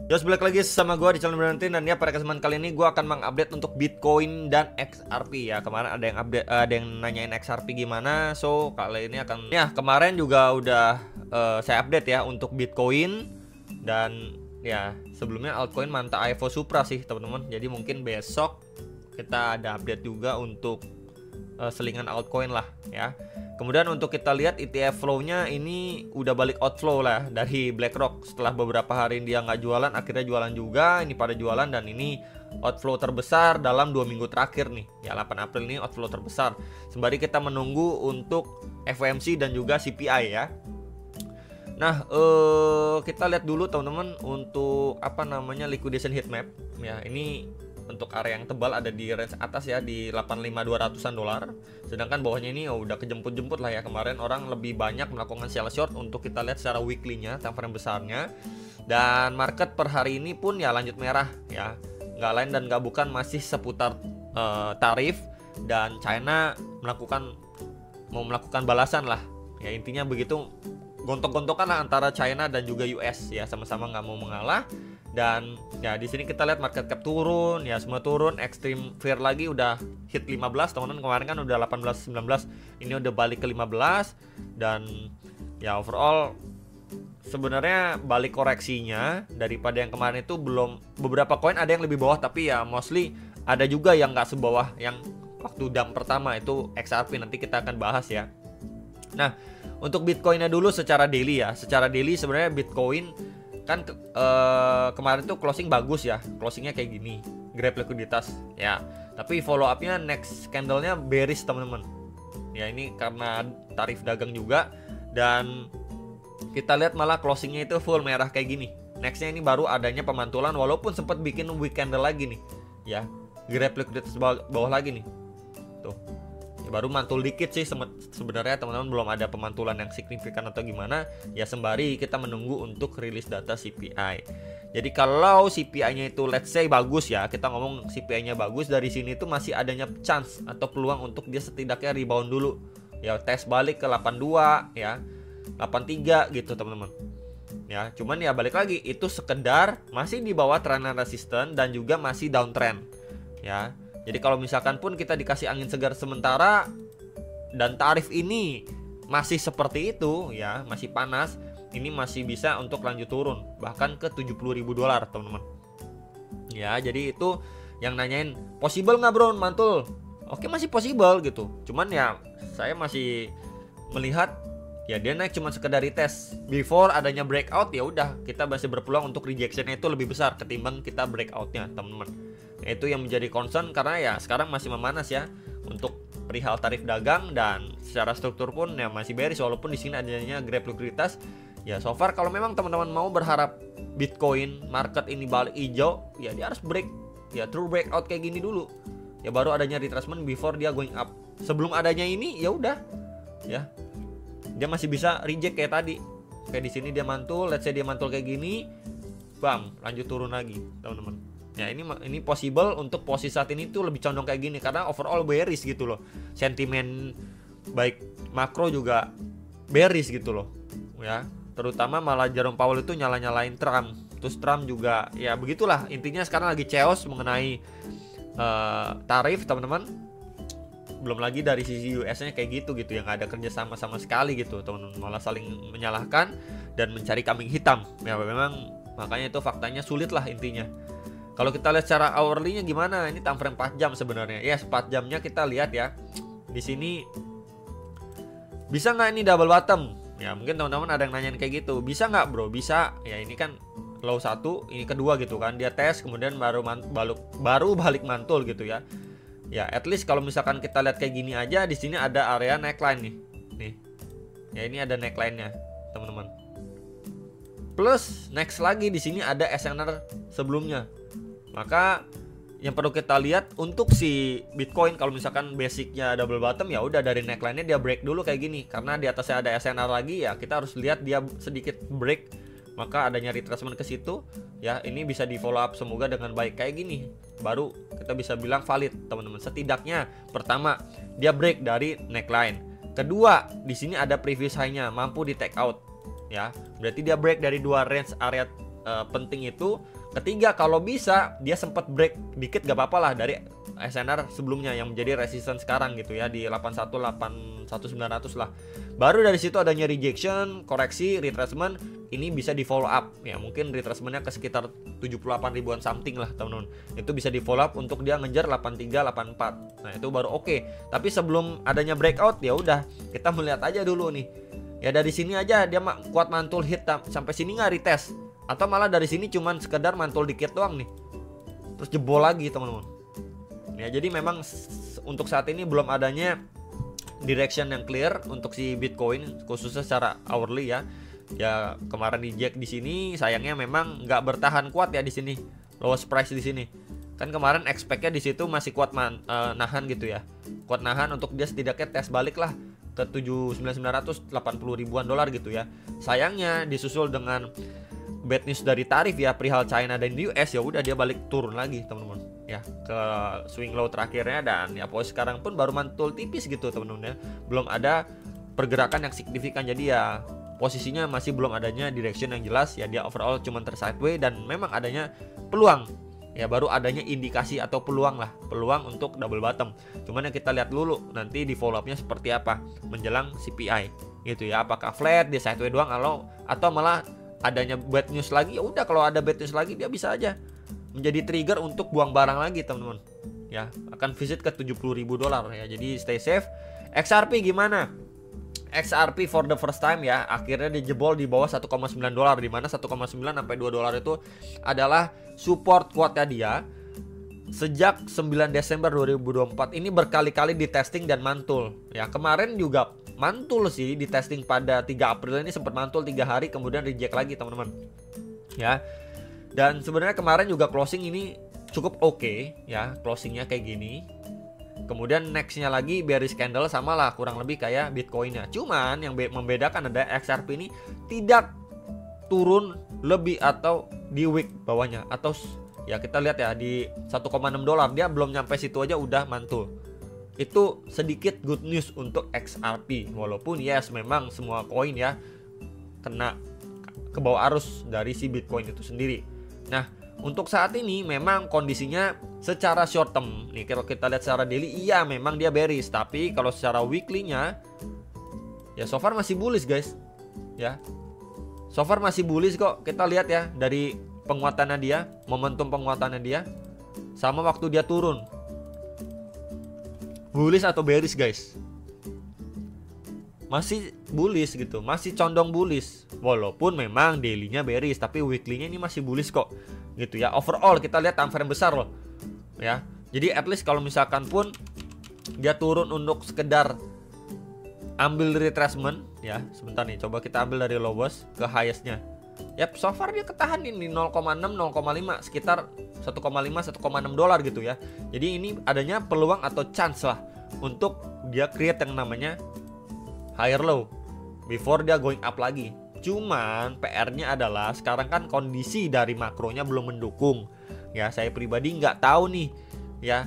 Yos, balik lagi sama gue di channel Brandon, dan ya pada kesempatan kali ini gue akan mengupdate untuk Bitcoin dan XRP ya. Kemarin ada yang update, ada yang nanyain XRP gimana, so kali ini akan ya kemarin juga udah saya update ya untuk Bitcoin, dan ya sebelumnya altcoin Manta Evo Supra sih teman-teman. Jadi mungkin besok kita ada update juga untuk selingan altcoin lah ya. Kemudian untuk kita lihat ETF flow-nya ini udah balik outflow lah dari BlackRock. Setelah beberapa hari dia nggak jualan, akhirnya jualan juga. Ini pada jualan, dan ini outflow terbesar dalam 2 minggu terakhir nih. Ya 8 April ini outflow terbesar. Sembari kita menunggu untuk FOMC dan juga CPI ya. Nah, kita lihat dulu teman-teman untuk apa namanya liquidation heat map ya. Ini untuk area yang tebal ada di range atas ya, di 85.200-an dolar. Sedangkan bawahnya ini udah kejemput-jemput lah ya. Kemarin orang lebih banyak melakukan sell short. Untuk kita lihat secara weekly-nya, time frame besarnya. Dan market per hari ini pun ya lanjut merah ya. Nggak lain dan nggak bukan masih seputar tarif, dan China mau melakukan balasan lah. Ya intinya begitu, gontok-gontokan lah antara China dan juga US ya, sama-sama nggak mau mengalah. Dan ya di sini kita lihat market cap turun ya, semua turun. Extreme Fear lagi udah hit 15 teman-teman. Kemarin kan udah 18 19, ini udah balik ke 15. Dan ya overall sebenarnya balik koreksinya daripada yang kemarin itu belum. Beberapa koin ada yang lebih bawah, tapi ya mostly ada juga yang nggak sebawah yang waktu dump pertama itu XRP. Nanti kita akan bahas ya. Nah, untuk Bitcoinnya dulu secara daily ya. Secara daily sebenarnya Bitcoin kan kemarin tuh closing bagus ya, closingnya kayak gini, grab likuiditas ya. Tapi follow upnya next candlenya bearish teman-teman. Ya ini karena tarif dagang juga, dan kita lihat malah closingnya itu full merah kayak gini. Nextnya ini baru adanya pemantulan, walaupun sempat bikin weak candle lagi nih, ya grab likuiditas bawah lagi nih, tuh. Baru mantul dikit sih sebenarnya teman-teman, belum ada pemantulan yang signifikan atau gimana ya, sembari kita menunggu untuk rilis data CPI. Jadi kalau CPI-nya itu let's say bagus ya, kita ngomong CPI-nya bagus, dari sini tuh masih adanya chance atau peluang untuk dia setidaknya rebound dulu ya, tes balik ke 82 ya, 83 gitu teman-teman. Ya, cuman ya balik lagi, itu sekedar masih di bawah trend resisten dan juga masih downtrend ya. Jadi kalau misalkan pun kita dikasih angin segar sementara dan tarif ini masih seperti itu ya, masih panas, ini masih bisa untuk lanjut turun bahkan ke 70.000 dolar teman-teman. Ya, jadi itu yang nanyain possible nggak bro mantul? Oke, masih possible gitu. Cuman ya saya masih melihat ya dia naik cuma sekedar retest. Before adanya breakout ya udah, kita masih berpeluang untuk rejectionnya itu lebih besar ketimbang kita breakoutnya teman-teman. Itu yang menjadi concern, karena ya sekarang masih memanas ya untuk perihal tarif dagang, dan secara struktur pun ya masih bearish walaupun di sini adanya grab likuiditas. Ya so far kalau memang teman-teman mau berharap Bitcoin market ini balik hijau, ya dia harus break ya, true breakout kayak gini dulu. Ya baru adanya retracement before dia going up. Sebelum adanya ini ya udah ya, dia masih bisa reject kayak tadi. Kayak di sini dia mantul, let's say dia mantul kayak gini, bam, lanjut turun lagi teman-teman. Ya ini possible untuk posisi saat ini tuh lebih condong kayak gini, karena overall bearish gitu loh. Sentimen baik makro juga bearish gitu loh. Ya, terutama malah Jerome Powell itu nyala-nyalain Trump. Terus Trump juga ya begitulah. Intinya sekarang lagi chaos mengenai tarif teman-teman. Belum lagi dari sisi US-nya kayak gitu yang nggak ada kerjasama sama sekali gitu teman-teman, malah saling menyalahkan dan mencari kambing hitam. Ya memang makanya itu faktanya sulit lah intinya. Kalau kita lihat secara hourly-nya gimana? Ini time frame 4 jam sebenarnya. Ya, 4 jamnya kita lihat ya. Di sini bisa nggak ini double bottom? Ya, mungkin teman-teman ada yang nanyain kayak gitu. Bisa nggak, bro? Bisa. Ya, ini kan low 1, ini kedua gitu kan. Dia tes kemudian baru balik mantul gitu ya. Ya, at least kalau misalkan kita lihat kayak gini aja, di sini ada area neckline nih. Nih. Ya, ini ada neckline-nya, teman-teman. Plus next lagi di sini ada SNR sebelumnya. Maka yang perlu kita lihat untuk si Bitcoin, kalau misalkan basicnya double bottom ya udah dari neckline-nya dia break dulu kayak gini, karena di atasnya ada SNR lagi ya, kita harus lihat dia sedikit break, maka adanya retracement ke situ ya. Ini bisa di follow up semoga dengan baik kayak gini, baru kita bisa bilang valid teman-teman. Setidaknya pertama dia break dari neckline, kedua di sini ada previous high-nya mampu di take out ya, berarti dia break dari dua range area penting itu. Ketiga, kalau bisa dia sempat break dikit gak apa-apa lah dari SNR sebelumnya yang menjadi resistance sekarang gitu ya, di 81 900 lah. Baru dari situ adanya rejection, koreksi, retracement, ini bisa di follow up ya, mungkin retracementnya ke sekitar 78 ribuan something lah teman-teman. Itu bisa di follow up untuk dia ngejar 83 84. Nah itu baru oke. Tapi sebelum adanya breakout ya udah kita melihat aja dulu nih ya, dari sini aja dia kuat mantul hit sampai sini nggak retest, atau malah dari sini cuman sekedar mantul dikit doang nih terus jebol lagi teman-teman ya. Jadi memang untuk saat ini belum adanya direction yang clear untuk si Bitcoin, khususnya secara hourly ya. Ya kemarin di Jack di sini sayangnya memang nggak bertahan kuat ya di sini, lowest price di sini. Kan kemarin expect-nya di situ masih kuat nahan gitu ya. Kuat nahan untuk dia setidaknya tes balik lah ke 79.980 ribuan dolar gitu ya. Sayangnya disusul dengan bad news dari tarif ya perihal China dan US, ya udah dia balik turun lagi teman-teman ya ke swing low terakhirnya, dan ya posisi sekarang pun baru mantul tipis gitu teman-teman ya. Belum ada pergerakan yang signifikan, jadi ya posisinya masih belum adanya direction yang jelas ya, dia overall cuma tersideways dan memang adanya peluang ya, baru adanya indikasi atau peluang untuk double bottom. Cuman yang kita lihat dulu nanti di follow up-nya seperti apa menjelang CPI gitu ya, apakah flat di sideways doang atau malah adanya bad news lagi. Ya udah, kalau ada bad news lagi dia bisa aja menjadi trigger untuk buang barang lagi teman-teman ya, akan visit ke 70.000 dolar ya. Jadi stay safe. XRP gimana? XRP for the first time ya, akhirnya dijebol di bawah 1,9 dolar, di mana 1,9 sampai 2 dolar itu adalah support kuatnya dia sejak 9 Desember 2024. Ini berkali-kali di testing dan mantul ya. Kemarin juga mantul sih di testing pada 3 April ini, sempat mantul 3 hari kemudian reject lagi teman-teman ya. Dan sebenarnya kemarin juga closing ini cukup oke ya, closingnya kayak gini. Kemudian nextnya lagi bearish candle, sama lah kurang lebih kayak Bitcoinnya. Cuman yang membedakan ada XRP ini tidak turun lebih atau di week bawahnya, atau ya kita lihat ya di 1,6 dolar dia belum nyampe situ aja udah mantul. Itu sedikit good news untuk XRP, walaupun yes memang semua koin ya kena ke bawah arus dari si Bitcoin itu sendiri. Nah untuk saat ini memang kondisinya secara short term nih, kalau kita lihat secara daily iya memang dia bearish, tapi kalau secara weekly-nya ya so far masih bullish guys ya. So far masih bullish kok, kita lihat ya dari penguatannya dia, momentum penguatannya dia sama waktu dia turun. Bullish atau bearish guys? Masih bullish gitu, masih condong bullish. Walaupun memang daily-nya bearish, tapi weekly-nya ini masih bullish kok gitu ya. Overall kita lihat time frame besar loh ya. Jadi at least kalau misalkan pun dia turun untuk sekedar ambil retracement ya, sebentar nih coba kita ambil dari lowest ke highest-nya. Yap, so far dia ketahan ini 0,6 0,5 sekitar 1,5 1,6 dolar gitu ya. Jadi ini adanya peluang atau chance lah untuk dia create yang namanya higher low before dia going up lagi. Cuman PR-nya adalah sekarang kan kondisi dari makronya belum mendukung ya. Saya pribadi nggak tahu nih ya,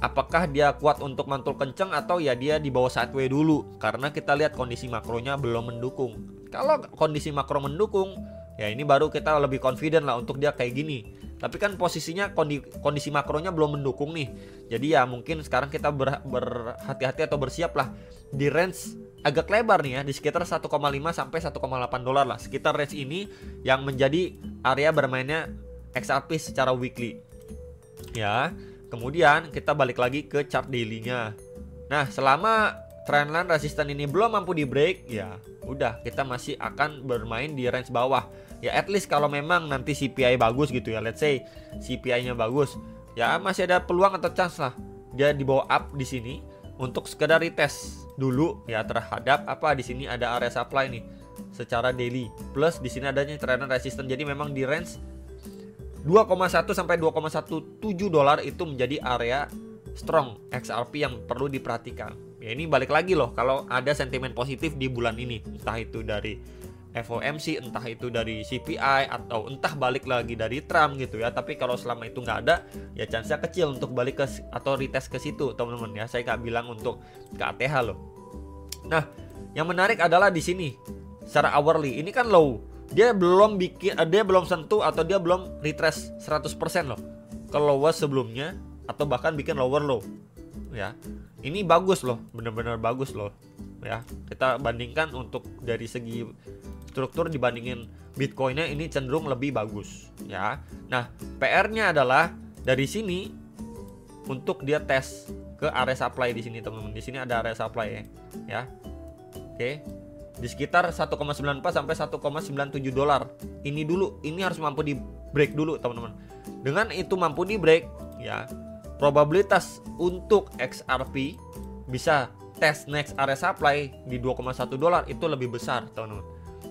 apakah dia kuat untuk mantul kenceng atau ya dia di bawah sideways dulu, karena kita lihat kondisi makronya belum mendukung. Kalau kondisi makro mendukung ya ini baru kita lebih confident lah untuk dia kayak gini. Tapi kan posisinya kondisi makronya belum mendukung nih. Jadi ya mungkin sekarang kita berhati-hati atau bersiap lah di range agak lebar nih ya, di sekitar 1,5 sampai 1,8 dolar lah. Sekitar range ini yang menjadi area bermainnya XRP secara weekly ya. Kemudian kita balik lagi ke chart daily-nya. Nah selama trendline resisten ini belum mampu di break ya udah, kita masih akan bermain di range bawah ya. At least kalau memang nanti CPI bagus gitu ya, let's say CPI-nya bagus ya, masih ada peluang atau chance lah dia dibawa up di sini untuk sekedar retest dulu ya terhadap apa, di sini ada area supply nih secara daily, plus di sini adanya trendline resisten. Jadi memang di range 2,1 sampai 2,17 dolar itu menjadi area strong XRP yang perlu diperhatikan. Ya ini balik lagi loh, kalau ada sentimen positif di bulan ini, entah itu dari FOMC, entah itu dari CPI, atau entah balik lagi dari Trump gitu ya. Tapi kalau selama itu nggak ada, ya chance-nya kecil untuk balik ke atau retest ke situ teman-teman ya. Saya nggak bilang untuk ke ATH loh. Nah yang menarik adalah di sini secara hourly ini kan low dia belum sentuh atau dia belum retrace 100% loh ke lowest sebelumnya, atau bahkan bikin lower low ya. Ini bagus loh, bener-bener bagus loh ya. Kita bandingkan untuk dari segi struktur dibandingin Bitcoinnya, ini cenderung lebih bagus ya. Nah, PR-nya adalah dari sini untuk dia tes ke area supply di sini teman-teman. Di sini ada area supply ya. Oke. Di sekitar 1,94 sampai 1,97 dolar. Ini dulu, ini harus mampu di break dulu teman-teman. Dengan itu mampu di break ya, probabilitas untuk XRP bisa tes next area supply di 2,1 dolar itu lebih besar teman-teman.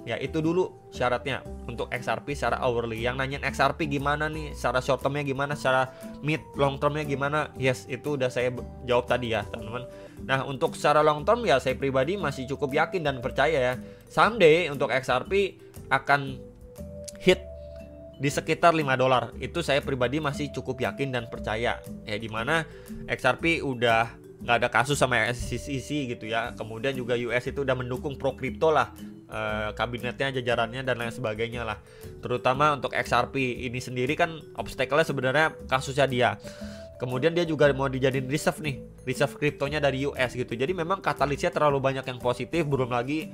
Ya, itu dulu syaratnya untuk XRP secara hourly. Yang nanyain XRP gimana nih, secara short termnya gimana, secara mid long termnya gimana? Yes, itu udah saya jawab tadi ya teman-teman. Nah, untuk secara long term ya saya pribadi masih cukup yakin dan percaya ya, someday untuk XRP akan hit di sekitar 5 dolar. Itu saya pribadi masih cukup yakin dan percaya ya, dimana XRP udah nggak ada kasus sama SEC gitu ya. Kemudian juga US itu udah mendukung pro crypto lah, kabinetnya, jajarannya dan lain sebagainya lah. Terutama untuk XRP ini sendiri kan obstacle-nya sebenarnya kasusnya dia. Kemudian dia juga mau dijadiin reserve nih, reserve kriptonya dari US gitu. Jadi memang katalisnya terlalu banyak yang positif, belum lagi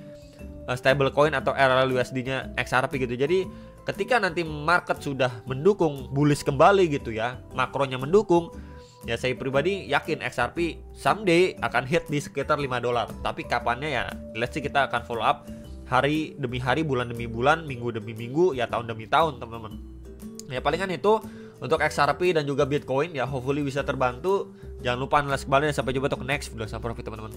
stablecoin atau RLUSD-nya XRP gitu. Jadi ketika nanti market sudah mendukung, bullish kembali gitu ya, makronya mendukung, ya saya pribadi yakin XRP someday akan hit di sekitar 5 dolar. Tapi kapannya ya, let's see, kita akan follow up hari demi hari, bulan demi bulan, minggu demi minggu, ya tahun demi tahun teman-teman. Ya palingan itu untuk XRP dan juga Bitcoin ya, hopefully bisa terbantu. Jangan lupa analis kembali dan sampai jumpa untuk next video. Sampai profit teman-teman.